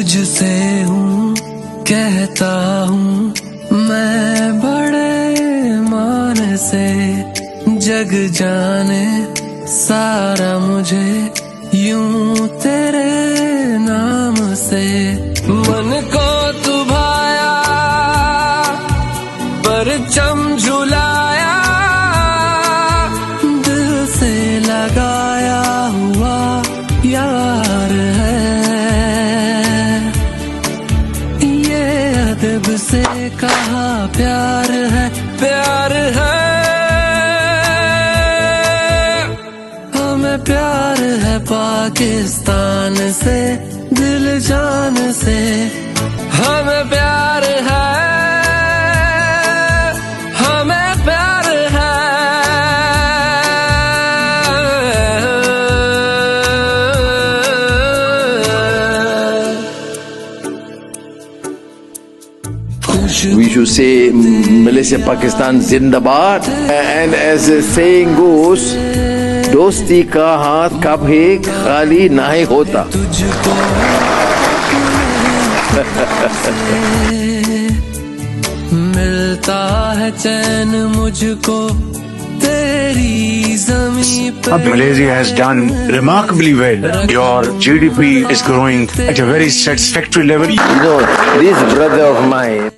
तुझसे हूँ कहता हूँ मैं बड़े मान से, जग जाने सारा मुझे यूं तेरे नाम से। मन को तू भाया परचम झुलाया, दिल से लगाया हुआ यार है ये, अदब से कहा प्यार है, प्यार है। हमें प्यार है पाकिस्तान से, दिल जान से। हमें प्यार है, हमें प्यार है। We should say Malaysia Pakistan Zindabad, and as the saying goes, दोस्ती का हाथ कभी खाली नहीं होता। मिलता है चैन मुझको तेरी ज़मीं पे। Malaysia has done remarkably well. Your GDP is growing at a very satisfactory level. You know, this brother of mine